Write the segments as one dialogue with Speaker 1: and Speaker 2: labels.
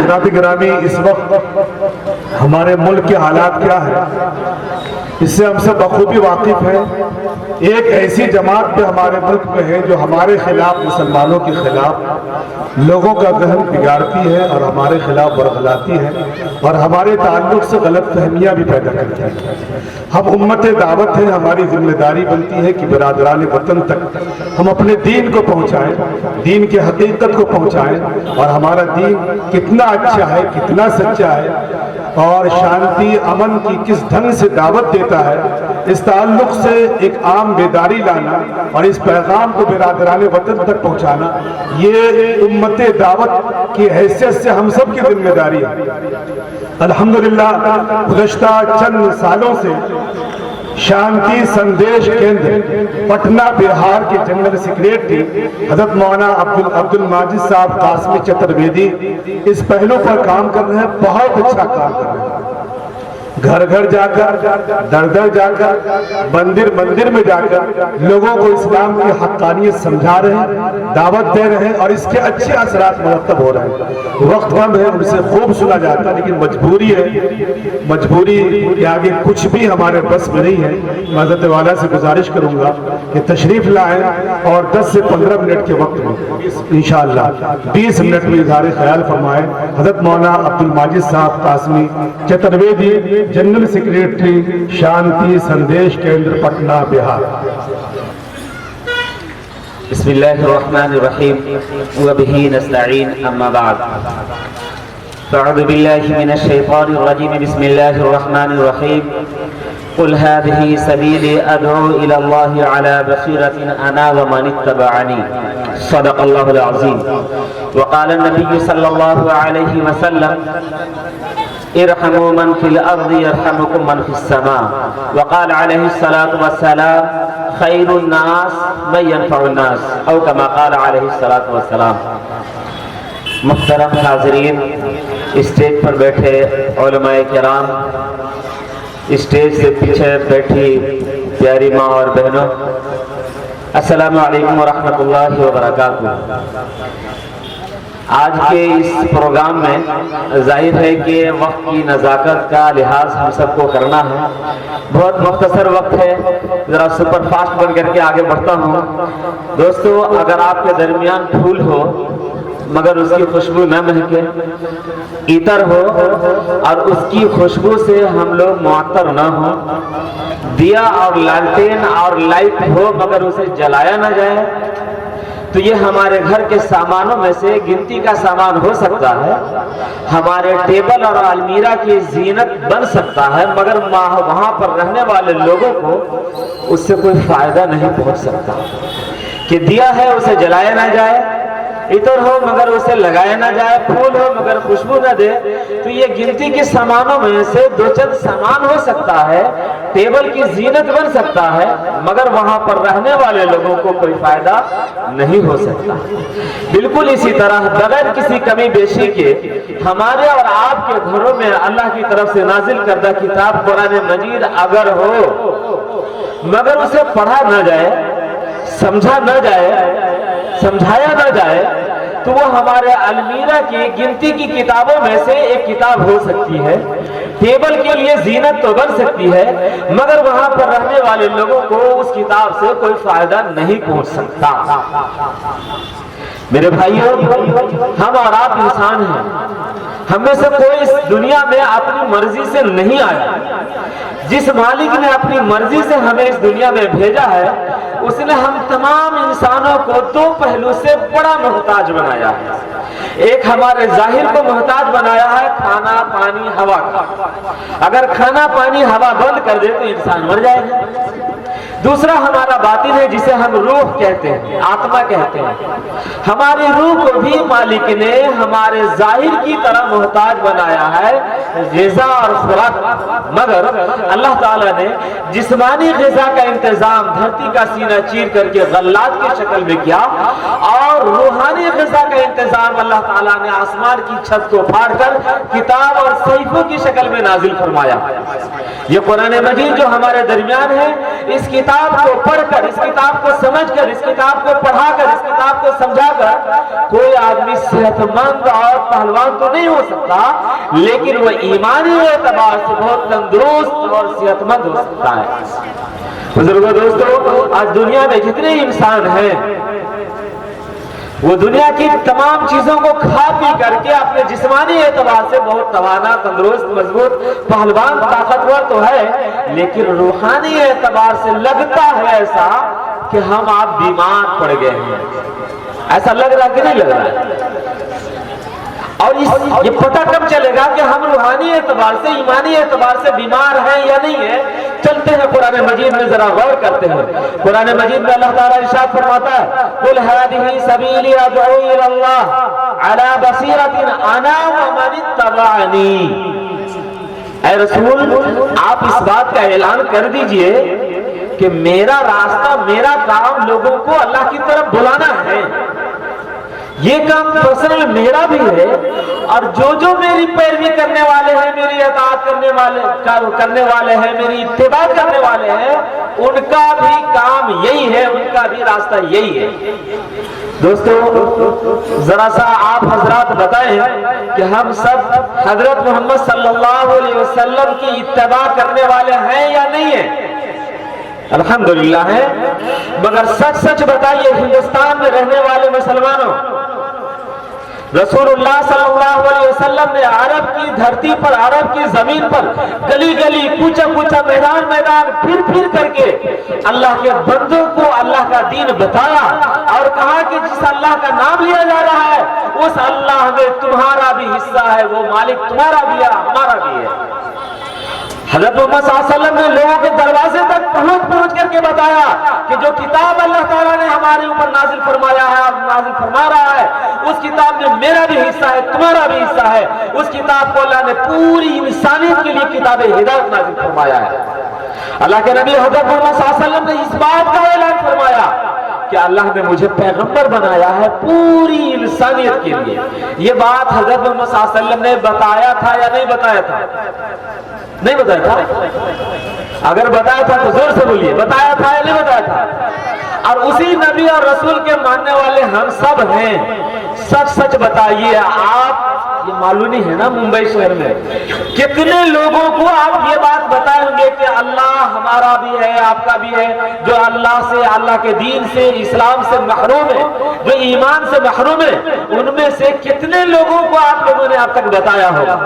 Speaker 1: حضرات گرامی، اس وقت ہمارے ملک کے حالات کیا ہے اس سے ہم سب بخوبی واقف ہیں۔ ایک ایسی جماعت پہ ہمارے ملک میں ہے جو ہمارے خلاف، مسلمانوں کے خلاف لوگوں کا ذہن بگاڑتی ہے اور ہمارے خلاف ورغلاتی ہے اور ہمارے تعلق سے غلط فہمیاں بھی پیدا کرتی ہے۔ ہم امت دعوت ہیں، ہماری ذمہ داری بنتی ہے کہ برادران وطن تک ہم اپنے دین کو پہنچائیں، دین کی حقیقت کو پہنچائیں، اور ہمارا دین کتنا اچھا ہے، کتنا سچا ہے اور شانتی امن کی کس ڈھنگ سے دعوت دیتا ہے، اس تعلق سے ایک عام بیداری لانا اور اس پیغام کو برادران وطن تک پہنچانا، یہ امت دعوت کی حیثیت سے ہم سب کی ذمہ داری ہے۔ الحمدللہ گزشتہ چند سالوں سے شانتی سندیش کیندر پٹنہ بہار کے جنرل سیکریٹری حضرت مولانا عبد الماجد صاحب قاسمی چترویدی اس پہلو پر کام کر رہے ہیں، بہت اچھا کام کر رہے ہیں۔ گھر گھر جا کر، در در جا کر، مندر مندر میں جا کر لوگوں کو اسلام کی حقانیت سمجھا رہے ہیں، دعوت دے رہے ہیں اور اس کے اچھے اثرات مرتب ہو رہے ہیں۔ وقت کم ہے، ان سے خوب سنا جاتا ہے، لیکن مجبوری ہے، مجبوری کے آگے کچھ بھی ہمارے بس میں نہیں ہے۔ میں حضرت والا سے گزارش کروں گا کہ تشریف لائیں اور 10 سے 15 منٹ کے وقت میں انشاءاللہ 20 منٹ میں اظہار خیال فرمائیں۔ حضرت مولانا عبد الماجد صاحب قاسمی چترویدی، جنرل سیکریٹری شانتی سندیش کیندر پٹنہ بہار۔
Speaker 2: بسم اللہ الرحمن الرحیم وبہ نستعین، اما بعد فاعوذ باللہ من الشیطان الرجیم، بسم اللہ الرحمن الرحیم، قل هذه سبیلی ادعو الى اللہ علی بصیرۃ انا ومن اتبعنی، صدق اللہ العظیم۔ وقال النبی صلی اللہ علیہ وسلم ارحموا من فی الارض یرحمکم من فی السماء، وقال علیہ الصلاة والسلام خیر الناس من ينفع الناس، او کما قال علیہ الصلاة والسلام۔ محترم حاضرین، اسٹیج پر بیٹھے علماء کرام، اسٹیج سے پیچھے بیٹھی پیاری ماں اور بہنوں، السلام علیکم ورحمۃ اللہ وبرکاتہ۔ آج کے اس پروگرام میں ظاہر ہے کہ وقت کی نزاکت کا لحاظ ہم سب کو کرنا ہے۔ بہت مختصر وقت ہے، ذرا سپر فاسٹ بن کر کے آگے بڑھتا ہوں۔ دوستو، اگر آپ کے درمیان پھول ہو مگر اس کی خوشبو نہ مہکے، عطر ہو اور اس کی خوشبو سے ہم لوگ معطر نہ ہوں، دیا اور لالٹین اور لائٹ ہو مگر اسے جلایا نہ جائے، تو یہ ہمارے گھر کے سامانوں میں سے گنتی کا سامان ہو سکتا ہے، ہمارے ٹیبل اور المیرہ کی زینت بن سکتا ہے، مگر وہاں پر رہنے والے لوگوں کو اس سے کوئی فائدہ نہیں پہنچ سکتا۔ کہ دیا ہے اسے جلایا نہ جائے، عطر ہو مگر اسے لگایا نہ جائے، پھول ہو مگر خوشبو نہ دے، تو یہ گنتی کے سامانوں میں سے دو چند سامان ہو سکتا ہے، ٹیبل کی زینت بن سکتا ہے، مگر وہاں پر رہنے والے لوگوں کو کوئی فائدہ نہیں ہو سکتا۔ بالکل اسی طرح بغیر کسی کمی بیشی کے ہمارے اور آپ کے گھروں میں اللہ کی طرف سے نازل کردہ کتاب قرآن مجید اگر ہو مگر اسے پڑھا نہ جائے، سمجھا نہ جائے، سمجھایا نہ جائے، تو وہ ہمارے المیرہ کی گنتی کی کتابوں میں سے ایک کتاب ہو سکتی ہے، ٹیبل کے لیے زینت تو بن سکتی ہے، مگر وہاں پر رہنے والے لوگوں کو اس کتاب سے کوئی فائدہ نہیں پہنچ سکتا۔ میرے بھائیوں، ہم اور آپ انسان ہیں، ہم میں سے کوئی اس دنیا میں اپنی مرضی سے نہیں آیا۔ جس مالک نے اپنی مرضی سے ہمیں اس دنیا میں بھیجا ہے، اس نے ہم تمام انسانوں کو دو پہلو سے بڑا محتاج بنایا ہے۔ ایک ہمارے ظاہر کو محتاج بنایا ہے، کھانا پانی ہوا کا۔ اگر کھانا پانی ہوا بند کر دے تو انسان مر جائے گا۔ دوسرا ہمارا باطن ہے، جسے ہم روح کہتے ہیں، آتما کہتے ہیں۔ ہماری روح کو بھی مالک نے ہمارے ظاہر کی طرح محتاج بنایا ہے، غذا اور خوراک، مگر اللہ تعالیٰ نے جسمانی غذا کا انتظام دھرتی کا سینہ چیر کر کے غلات کی شکل میں کیا، اور روحانی غذا کا انتظام اللہ تعالیٰ نے آسمان کی چھت کو پھاڑ کر کتاب اور صحیفوں کی شکل میں نازل فرمایا۔ یہ قرآن مجید جو ہمارے درمیان ہے، اس کتاب کو پڑھ کر، اس کتاب کو سمجھ کر، اس کتاب کو پڑھا کر، اس کتاب کو سمجھا کر کوئی آدمی صحت مند اور پہلوان تو نہیں ہو سکتا، لیکن وہ ایمانی اعتبار سے بہت تندرست اور صحت مند ہو سکتا ہے۔ بزرگوں، دوستو، آج دنیا میں جتنے انسان ہیں وہ دنیا کی تمام چیزوں کو کھا پی کر کے اپنے جسمانی اعتبار سے بہت توانا، تندرست، مضبوط، پہلوان، طاقتور تو ہے، لیکن روحانی اعتبار سے لگتا ہے ایسا کہ ہم آپ بیمار پڑ گئے ہیں۔ ایسا لگ رہا کہ نہیں لگ رہا ہے؟ اور یہ پتہ کب چلے گا کہ ہم روحانی اعتبار سے، ایمانی اعتبار سے بیمار ہیں یا نہیں ہیں؟ چلتے ہیں قرآن مجید میں ذرا غور کرتے ہیں۔ قرآن مجید میں اللہ تعالیٰ ارشاد فرماتا ہے، قُلْ هَٰذِهِ سَبِيلِي أَدْعُو إِلَى اللَّهِ عَلَىٰ بَصِيرَةٍ أَنَا وَمَنِ اتَّبَعَنِي۔ اے رسول، آپ اس بات کا اعلان کر دیجئے کہ میرا راستہ، میرا کام لوگوں کو اللہ کی طرف بلانا ہے۔ یہ کام پرسنل میرا بھی ہے، اور جو میری پیروی کرنے والے ہیں، میری اطاعت کرنے والے ہیں، میری اتباع کرنے والے ہیں، ان کا بھی کام یہی ہے، ان کا بھی راستہ یہی ہے۔ دوستو، ذرا سا آپ حضرات بتائیں کہ ہم سب حضرت محمد صلی اللہ علیہ وسلم کی اتباع کرنے والے ہیں یا نہیں ہیں؟ الحمدللہ ہے، مگر سچ بتائیے ہندوستان میں رہنے والے مسلمانوں، رسول اللہ صلی اللہ علیہ وسلم نے عرب کی دھرتی پر، عرب کی زمین پر گلی گلی، کوچہ کوچہ، میدان میدان پھر کر کے اللہ کے بندوں کو اللہ کا دین بتایا، اور کہا کہ جس اللہ کا نام لیا جا رہا ہے اس اللہ میں تمہارا بھی حصہ ہے، وہ مالک تمہارا بھی ہے، ہمارا بھی ہے۔ حضرت محمد صلی اللہ علیہ وسلم نے لوگوں کے دروازے تک پہنچ کر کے بتایا کہ جو کتاب اللہ تعالیٰ نے ہمارے اوپر نازل فرمایا ہے اور نازل فرما رہا ہے، اس کتاب میں میرا بھی حصہ ہے، تمہارا بھی حصہ ہے۔ اس کتاب کو اللہ نے پوری انسانیت کے لیے کتاب ہدایت نازل فرمایا ہے۔ اللہ کے نبی حضرت محمد صلی اللہ علیہ وسلم نے اس بات کا اعلان فرمایا کہ اللہ نے مجھے پیغمبر بنایا ہے پوری انسانیت کے لیے۔ یہ بات حضرت محمد صلی اللہ علیہ وسلم نے بتایا تھا یا نہیں بتایا تھا؟ نہیں بتایا تھا؟ اگر بتایا تھا تو زور سے بولیے، بتایا تھا یا نہیں بتایا تھا؟ اور اسی نبی اور رسول کے ماننے والے ہم سب ہیں۔ سچ بتائیے، آپ یہ معلومی ہے نا ممبئی شہر میں کتنے لوگوں کو آپ یہ بات بتائیں گے کہ اللہ ہمارا بھی ہے، آپ کا بھی ہے، جو اللہ سے، اللہ کے دین سے، اسلام سے محروم ہے، جو ایمان سے محروم ہے، ان میں سے کتنے لوگوں کو آپ لوگوں نے اب تک بتایا ہوگا؟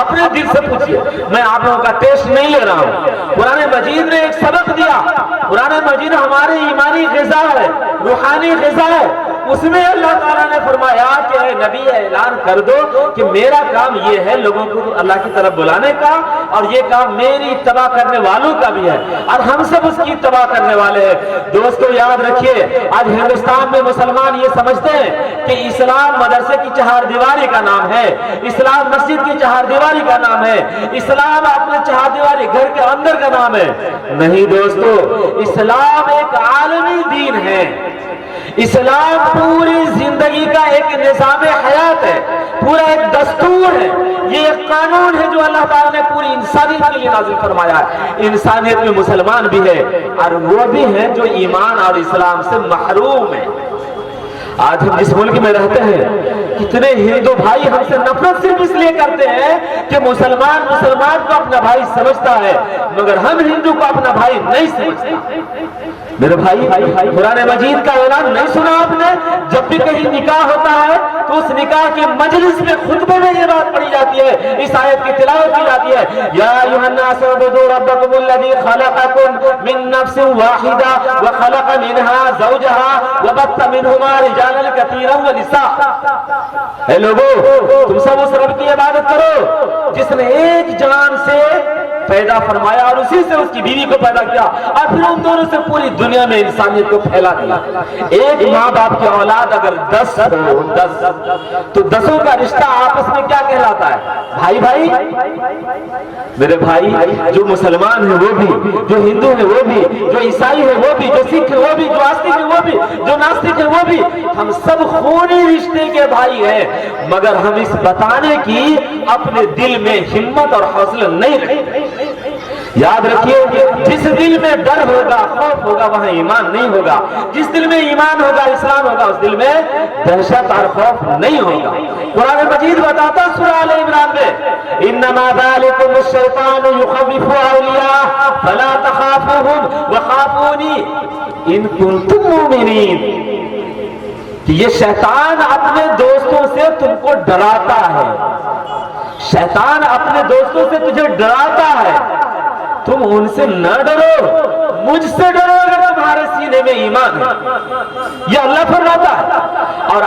Speaker 2: اپنے دل سے پوچھئے، میں آپ لوگوں کا ٹیسٹ نہیں لے رہا ہوں۔ قرآن مجید نے ایک سبق دیا، قرآن مجید ہمارے ایمانی غذا ہے، روحانی غذا ہے۔ اس میں اللہ تعالیٰ نے فرمایا کہ اے نبی، اعلان کر دو کہ میرا کام یہ ہے لوگوں کو اللہ کی طرف بلانے کا، اور یہ کام میری اتباع کرنے والوں کا بھی ہے، اور ہم سب اس کی اتباع کرنے والے ہیں۔ دوستو یاد رکھیے، آج ہندوستان میں مسلمان یہ سمجھتے ہیں کہ اسلام مدرسے کی چہار دیواری کا نام ہے، اسلام مسجد کی چہار دیواری کا نام ہے، اسلام اپنے چہار دیواری گھر کے اندر کا نام ہے۔ نہیں دوستو، اسلام ایک عالمی دین ہے، اسلام پوری زندگی کا ایک نظام حیات ہے، پورا ایک دستور ہے، یہ ایک قانون ہے جو اللہ تعالیٰ نے پوری انسانیت کے لیے نازل فرمایا ہے۔ انسانیت میں مسلمان بھی ہے، اور وہ بھی ہیں جو ایمان اور اسلام سے محروم ہیں۔ آج ہم جس ملک میں رہتے ہیں، کتنے ہندو بھائی ہم سے نفرت صرف اس لیے کرتے ہیں کہ مسلمان کو اپنا بھائی سمجھتا ہے، مگر ہم ہندو کو اپنا بھائی نہیں سمجھتے۔ میرے بھائی، قرآن مجید کا اعلان نہیں سنا آپ نے؟ جب بھی کہیں نکاح ہوتا ہے تو اس نکاح کے مجلس میں خطبے میں یہ بات پڑھی جاتی ہے، اس آیت کی تلاوت کی جاتی ہے، یا ایھا الناس اعبدوا ربکم الذی خلقکم من نفس واحدہ وخلق منها زوجها وبث منهما رجالا کثیرا ونساء۔ اے لوگو، تم سب اس رب کی عبادت کرو جس نے ایک جان سے پیدا فرمایا اور اسی سے اس کی بیوی کو پیدا کیا اور پھر ان دونوں سے پوری دنیا میں انسانیت کو پھیلا دیا. ایک ماں باپ کی اولاد اگر 10 ہو 10 تو 10 کا رشتہ آپس میں کیا کہلاتا ہے؟ بھائی بھائی. میرے بھائی جو مسلمان ہیں وہ بھی, جو ہندو ہیں وہ بھی, جو عیسائی ہیں وہ بھی, جو سکھ ہیں وہ بھی, جو آستک ہیں وہ بھی, جو ناستک ہیں وہ بھی, ہم سب خونی رشتے کے بھائی ہیں. مگر ہم اس بتانے کی اپنے دل میں ہمت اور حوصلہ نہیں رکھتے. یاد رکھیے جس دل میں ڈر ہوگا خوف ہوگا وہاں ایمان نہیں ہوگا. جس دل میں ایمان ہوگا اسلام ہوگا اس دل میں دہشت اور خوف نہیں ہوگا. قرآن مجید بتاتا سورہ آل عمران میں انما ذالکم الشیطان یخوف اولیاء فلا تخافوهم وخافونی ان کنتم مؤمنین کہ یہ شیطان اپنے دوستوں سے تم کو ڈراتا ہے. شیطان اپنے دوستوں سے تجھے ڈراتا ہے, تم ان سے نہ ڈرو, مجھ سے ڈرو اگر تمہارے سینے میں ایمان ہے. یہ اللہ فرماتا ہے. اور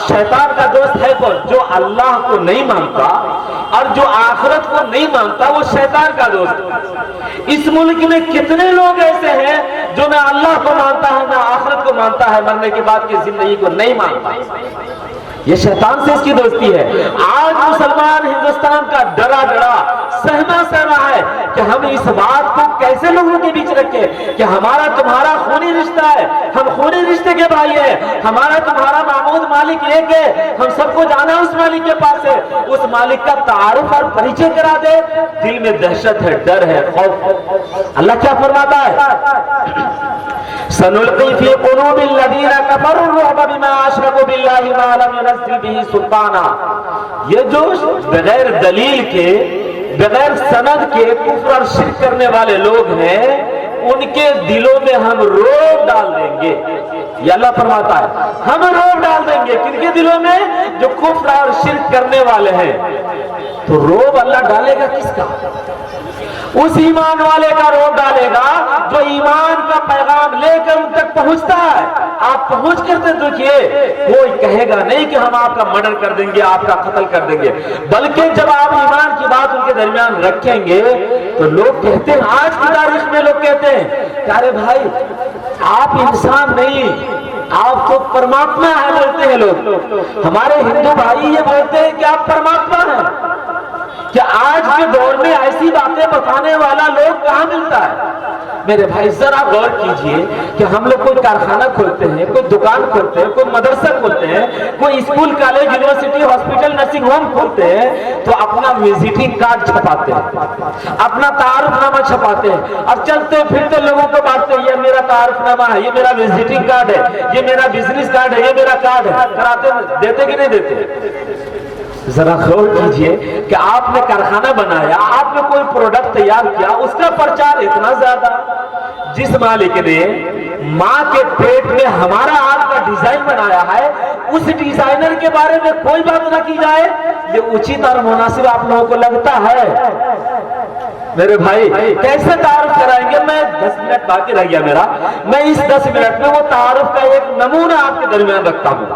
Speaker 2: شیطان کا دوست ہے کون؟ جو اللہ کو نہیں مانتا اور جو آخرت کو نہیں مانتا وہ شیطان کا دوست. اس ملک میں کتنے لوگ ایسے ہیں جو نہ اللہ کو مانتا ہے نہ آخرت کو مانتا ہے, مرنے کے بعد کی زندگی کو نہیں مانتا. یہ شیطان سے اس کی دوستی ہے. آج مسلمان ہندوستان کا ڈرا سہما ہے کہ ہم اس بات کو کیسے لوگوں کے بیچ رکھیں کہ ہمارا تمہارا خونی رشتہ ہے, ہم خونی رشتے کے بھائی ہیں, ہمارا تمہارا معبود مالک ایک ہے, ہم سب کو جانا اس مالک کے پاس ہے. اس مالک کا تعارف اور پریچے کرا دے, دل میں دہشت ہے, ڈر ہے, خوف. اللہ کیا فرماتا ہے؟ سنلقی فی قلوب الذین کفروا الرعب بما اشرکوا باللہ ما لم ينزل به سلطانا. یہ جو بغیر دلیل کے بغیر سند کے کفر اور شرک کرنے والے لوگ ہیں ان کے دلوں میں ہم روب ڈال دیں گے. یہ اللہ فرماتا ہے ہم روب ڈال دیں گے. کن کے دلوں میں؟ جو کفر اور شرک کرنے والے ہیں. تو روب اللہ ڈالے گا کس کا؟ اس ایمان والے کا روب ڈالے گا جو ایمان کا پیغام لے کر ان تک پہنچتا ہے. آپ پہنچ کر دیکھیے, کوئی کہے گا نہیں کہ ہم آپ کا مرڈر کر دیں گے, آپ کا قتل کر دیں گے, بلکہ جب آپ ایمان کی بات ان کے درمیان رکھیں گے تو لوگ کہتے ہیں, آج کی تاریخ میں لوگ کہتے ہیں کہ ارے بھائی آپ انسان نہیں, آپ تو پرماتما ہے بولتے ہیں لوگ. ہمارے ہندو بھائی یہ بولتے ہیں کہ آپ پرماتما ہیں. کہ آج کے دور میں ایسی باتیں بتانے والا لوگ کہاں ملتا ہے؟ میرے بھائی ذرا غور کیجئے کہ ہم لوگ کوئی کارخانہ کھولتے ہیں, کوئی دکان کھولتے ہیں, کوئی مدرسہ کھولتے ہیں, کوئی school college university hospital nursing home کھولتے ہیں تو اپنا وزٹنگ کارڈ چھپاتے ہیں, اپنا تعارف نامہ چھپاتے ہیں اور چلتے پھرتے لوگوں کو بانٹتے ہیں, یہ میرا تعارف نامہ ہے, یہ میرا وزٹنگ کارڈ ہے, یہ میرا بزنس کارڈ ہے, یہ میرا کارڈ ہے. کراتے دیتے کہ نہیں دیتے؟ ذرا غور کیجئے کہ آپ نے کارخانہ بنایا, آپ نے کوئی پروڈکٹ تیار کیا, اس کا پرچار اتنا زیادہ. جس مالک نے ماں کے پیٹ میں ہمارا آپ کا ڈیزائن بنایا ہے اس ڈیزائنر کے بارے میں کوئی بات نہ کی جائے, یہ اچھت اور مناسب آپ لوگوں کو لگتا ہے؟ میرے بھائی کیسے تعارف کرائیں گے؟ میں 10 منٹ باقی رہ گیا میرا, میں اس 10 منٹ میں وہ تعارف کا ایک نمونہ آپ کے درمیان رکھتا ہوں.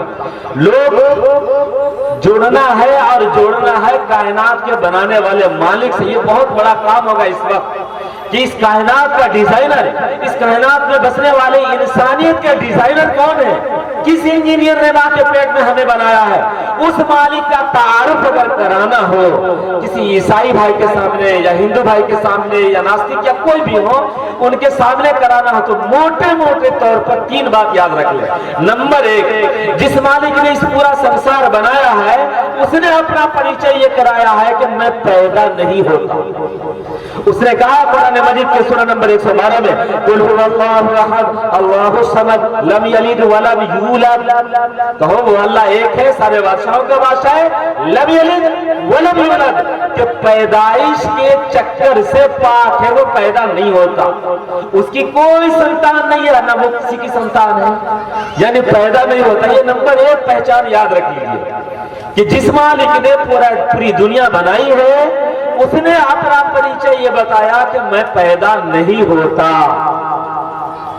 Speaker 2: لوگ جڑنا ہے اور جوڑنا ہے کائنات کے بنانے والے مالک سے. یہ بہت بڑا کام ہوگا اس وقت کہ اس کائنات کا ڈیزائنر, اس کائنات میں بسنے والے انسانیت کے ڈیزائنر کون ہے؟ کس انجینئر نے ماں کے پیٹ میں ہمیں بنایا ہے؟ اس مالک کا تعارف اگر کرانا ہو کسی عیسائی بھائی کے سامنے یا ہندو بھائی کے سامنے یا ناستک یا کوئی بھی ہو, ان کے سامنے کرانا ہو تو موٹے موٹے طور پر 3 بات یاد رکھ لیں. نمبر 1, جس مالک نے اس پورا سنسار بنایا ہے اس نے اپنا پریچے یہ کرایا ہے کہ میں پیدا نہیں ہوتا. اس نے کہا قرآن مجید کے سورہ نمبر 112 میں قل هو اللہ احد اللہ الصمد لم یلد ولم یولد. کہو وہ اللہ ایک ہے, سارے بادشاہوں کا بادشاہ ہے, لم یلد ولم یولد, کہ پیدائش کے چکر سے پاک ہے, وہ پیدا نہیں ہوتا, اس کی کوئی سنتان نہیں ہے, نہ وہ کسی کی سنتان ہے, یعنی پیدا نہیں ہوتا. یہ نمبر 1 پہچان یاد رکھ لیجیے کہ جس مالک نے پوری دنیا بنائی ہے اس نے اپنا پریچے یہ بتایا کہ میں پیدا نہیں ہوتا.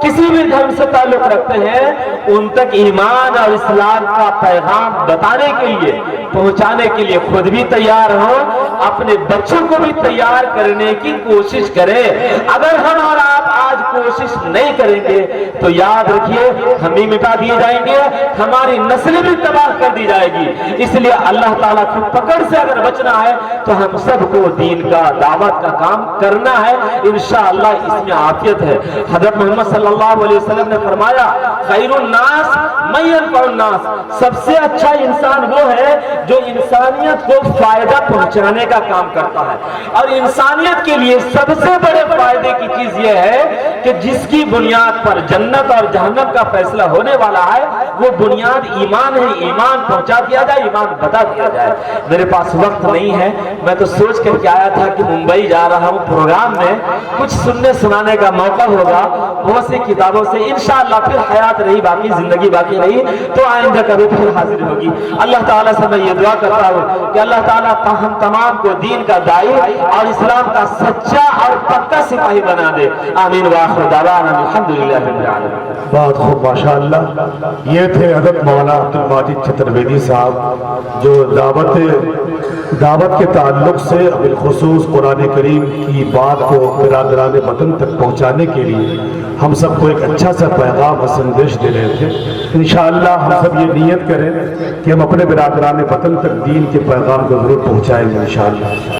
Speaker 2: کسی بھی دھرم سے تعلق رکھتے ہیں ان تک ایمان اور اسلام کا پیغام بتانے کے لیے پہنچانے کے لیے خود بھی تیار ہو اپنے بچوں کو بھی تیار کرنے کی کوشش کریں اگر ہم اور آپ آج کوشش نہیں کریں گے تو یاد رکھیے ہم بھی مٹا دیے جائیں گے ہماری نسلیں بھی تباہ کر دی جائے گی اس لیے اللہ تعالیٰ کی پکڑ سے اگر بچنا ہے تو ہم سب کو دین کا دعوت کا کام کرنا ہے انشاءاللہ اس میں عافیت ہے حضرت محمد صلی اللہ علیہ وسلم نے فرمایا خیر الناس من ينفع الناس سب سے اچھا انسان وہ ہے جو انسانیت کو فائدہ پہنچانے کا کام کرتا ہے اور انسانیت کے لیے سب سے بڑے فائدے کی چیز یہ ہے کہ جس کی بنیاد پر جنت اور جہنم کا فیصلہ ہونے والا ہے وہ بنیاد ایمان ہے ایمان پہنچا دیا جائے ایمان بتا دیا جائے میرے پاس وقت نہیں ہے میں تو سوچ کر کے آیا تھا کہ ممبئی جا رہا ہوں پروگرام میں کچھ سننے سنانے کا موقع ہوگا بہت سی کتابوں سے انشاءاللہ پھر حیات رہی باقی زندگی باقی رہی تو آئندہ کبھی پھر حاضر ہوگی اللہ تعالیٰ سے میں یہ دعا کرتا ہوں کہ اللہ تعالیٰ ہم تمام کو دین کا داعی اور اسلام کا سچا اور پکا سپاہی بنا دے آمین وآخر دعوانا الحمدللہ رب العالمین
Speaker 1: بہت خوب ماشاءاللہ یہ تھے حضرت مولانا عبد الماجد چترویدی صاحب جو دعوت کے تعلق سے بالخصوص قرآن کریم کی بات کو برادران وطن تک پہنچانے کے لیے ہم سب کو ایک اچھا سا پیغام اور سندیش دے رہے تھے انشاءاللہ ہم سب یہ نیت کریں کہ ہم اپنے برادران وطن تک دین کے پیغام کو ضرور پہنچائیں گے انشاءاللہ